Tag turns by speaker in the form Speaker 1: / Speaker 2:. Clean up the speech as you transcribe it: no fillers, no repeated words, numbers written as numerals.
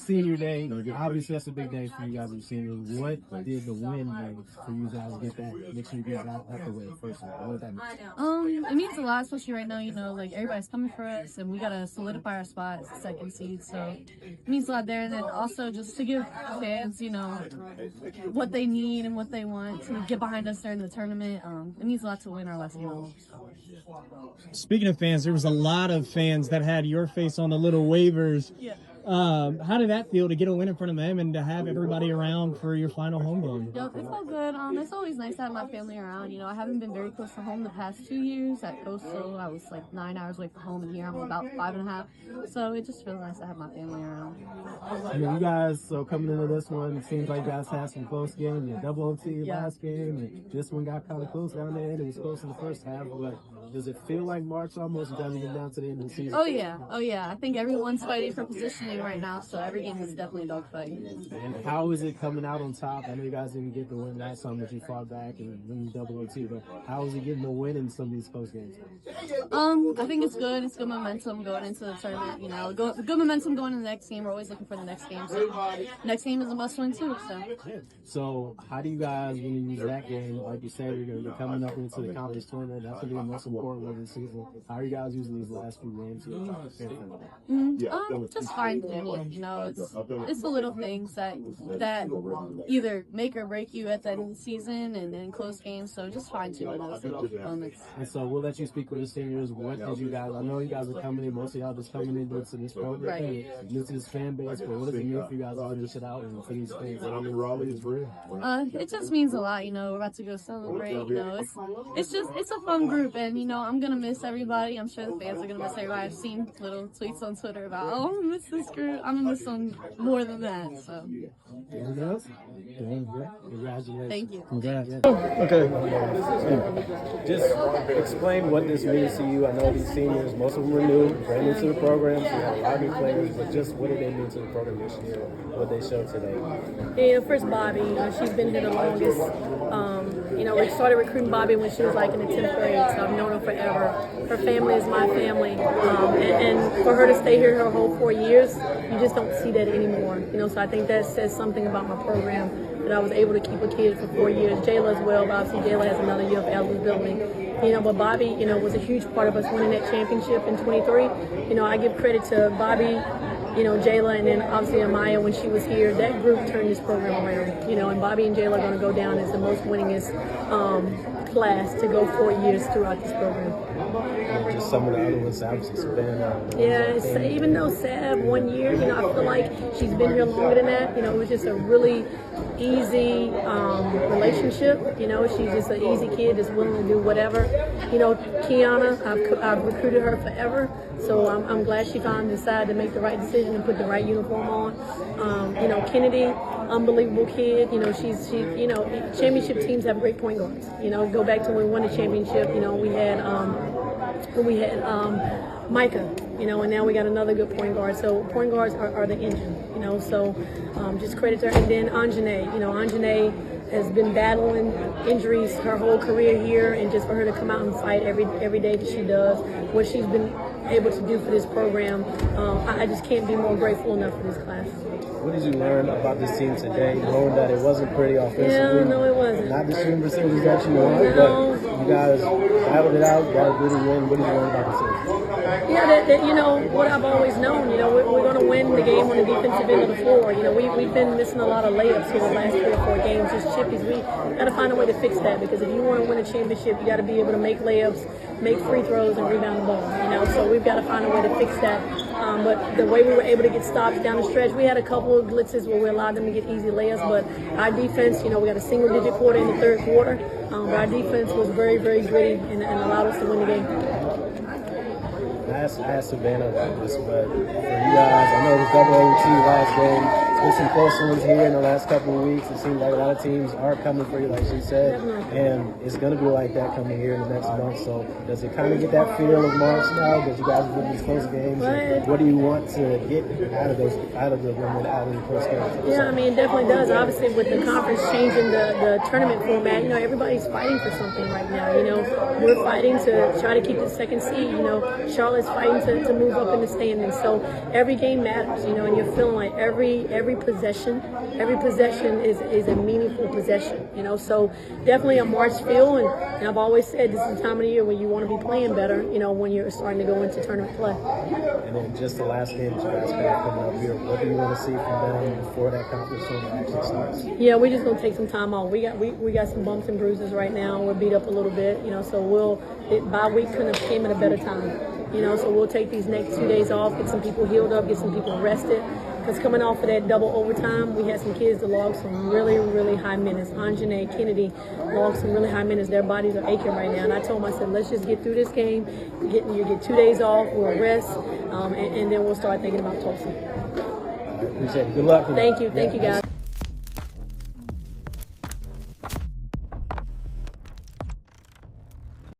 Speaker 1: senior day. Obviously, that's a big day for you guys as seniors. What did the win make for you guys to get that? Make sure you get that out the way first of all. What did that mean?
Speaker 2: It means a lot, especially right now. You know, like everybody's coming for us, and we gotta solidify our spot as the second seed. So it means a lot there. And then also just to give fans, you know, what they need and what they want to get behind us during the tournament. It means a lot to win our last game.
Speaker 3: Speaking of fans, there was a lot of fans that had your face on the little waivers.
Speaker 2: Yeah.
Speaker 3: How did that feel to get a win in front of them and to have everybody around for your final home game?
Speaker 2: It felt good. It's always nice to have my family around. You know, I haven't been very close to home the past 2 years. At Coastal, I was like 9 hours away from home, and here I'm about 5.5. So it just feels nice to have my family around.
Speaker 1: You guys, so coming into this one, it seems like you guys had some close games. You had double OT last game, and this one got kind of close down there. It was close in the first half, but does it feel like March almost as we get down to the end of the season?
Speaker 2: Oh yeah. I think everyone's fighting for positioning right now, so every game is definitely a dogfight.
Speaker 1: And how is it coming out on top? I know you guys didn't get the win last time, but you fought back and then double OT. But how is it getting the win in some of these close games?
Speaker 2: I think it's good. It's good momentum going into the tournament. You know, good momentum going into the next game. We're always looking for the next game. So next game is a must-win too.
Speaker 1: So how do you guys, when you use that game, like you said, you're coming up into the conference tournament? That's going to be the most important one this season. How are you guys using these last few games here?
Speaker 2: Just fine. You know, it's the little things that either make or break you at the end of the season and in close games. So just fine tuning those moments.
Speaker 1: And so we'll let you speak with the seniors. What did you guys? I know you guys are coming in. Most of y'all just coming into this program,
Speaker 2: right?
Speaker 1: New to this fan base. But what does it mean for you guys to finish it out and for these fans?
Speaker 2: It just means a lot. You know, we're about to go celebrate. You know, it's a fun group, and you know, I'm gonna miss everybody. I'm sure the fans are gonna miss everybody. I've seen little tweets on Twitter about, oh, I'm gonna miss this group. I'm gonna miss them more than that. So.
Speaker 1: Anything else? Congratulations.
Speaker 2: Thank you.
Speaker 1: Congrats.
Speaker 3: Okay.
Speaker 1: Just explain what this means to you. I know these seniors, most of them are new, brand new to the program, so you have a lot of new players, but just what did they mean to the program this year, what they showed today?
Speaker 4: Yeah, first Bobby, she's been here the longest. You know, we started recruiting Bobby when she was like in the 10th grade, so I've known her forever. Her family is my family, and for her to stay here her whole 4 years, you just don't see that anymore. You know, so I think that says something about my program, that I was able to keep a kid for 4 years. Jayla as well, but obviously Jayla has another year of eligibility. You know, but Bobby, you know, was a huge part of us winning that championship in 23. You know, I give credit to Bobby, you know, Jayla, and then obviously Amaya when she was here. That group turned this program around. You know, and Bobby and Jayla are going to go down as the most winningest class to go 4 years throughout this program.
Speaker 1: Just some of the other ones, obviously Savannah.
Speaker 4: Yeah, even though Sav 1 year, you know, I feel like she's been here longer than that. You know, it was just a really easy relationship. You know, she's just an easy kid that's willing to do whatever. You know, Kiana, I've recruited her forever, so I'm glad she finally decided to make the right decision and put the right uniform on. You know, Kennedy, unbelievable kid. You know, she you know, championship teams have great point guards. You know, go back to when we won the championship. You know, we had Micah, you know, and now we got another good point guard. So point guards are the engine, you know, so just credit to her. And then Anjanae, you know, Anjanae has been battling injuries her whole career here, and just for her to come out and fight every day that she does, what she's been able to do for this program, I just can't be more grateful enough for this class.
Speaker 1: What did you learn about this team today, knowing that it wasn't pretty offensively?
Speaker 4: Yeah, no, it wasn't.
Speaker 1: Not the shooting percentage that you want, but you guys battled it out, got a good win. What did you learn about this team?
Speaker 4: Yeah, that you know, what I've always known, you know, we're going to win the game on the defensive end of the floor. You know, we've been missing a lot of layups here the last 3 or 4 games, just chippies. We got to find a way to fix that, because if you want to win a championship, you got to be able to make layups, make free throws, and rebound the ball. You know, so we've got to find a way to fix that. But the way we were able to get stops down the stretch, we had a couple of blitzes where we allowed them to get easy layups, but our defense, you know, we got a single-digit quarter in the 3rd quarter, but our defense was very, very gritty and allowed us to win the game.
Speaker 1: I asked Savannah about this, but for you guys, I know it was double OT last game. been some close ones here in the last couple of weeks. It seems like a lot of teams are coming for you, like she said, and it's going to be like that coming here in the next month. So does it kind of get that feel of March now that you guys are winning these close games? What do you want to get out of the close games?
Speaker 4: Yeah, I mean, it definitely does. Obviously, with the conference changing the tournament format, you know, everybody's fighting for something right now. You know, we're fighting to try to keep the second seed. You know, Charlotte's fighting to move up in the standings. So every game matters, you know, and you're feeling like every possession is a meaningful possession, you know. So definitely a March feel, and I've always said this is the time of the year when you want to be playing better, you know, when you're starting to go into tournament play.
Speaker 1: And then just the last game that you guys have coming up here, what do you want to see from them before that conference tournament actually starts?
Speaker 4: Yeah, we're just gonna take some time off. We got some bumps and bruises right now. We're beat up a little bit, you know, so bye week couldn't have came at a better time. You know, so we'll take these next 2 days off, get some people healed up, get some people rested. Because coming off of that double overtime, we had some kids that logged some really, really high minutes. Anjanae, Kennedy logged some really high minutes. Their bodies are aching right now. And I told them, I said, let's just get through this game. You get 2 days off, we'll rest, and then we'll start thinking about Tulsa.
Speaker 1: Appreciate it. Good luck.
Speaker 4: Thank you, guys.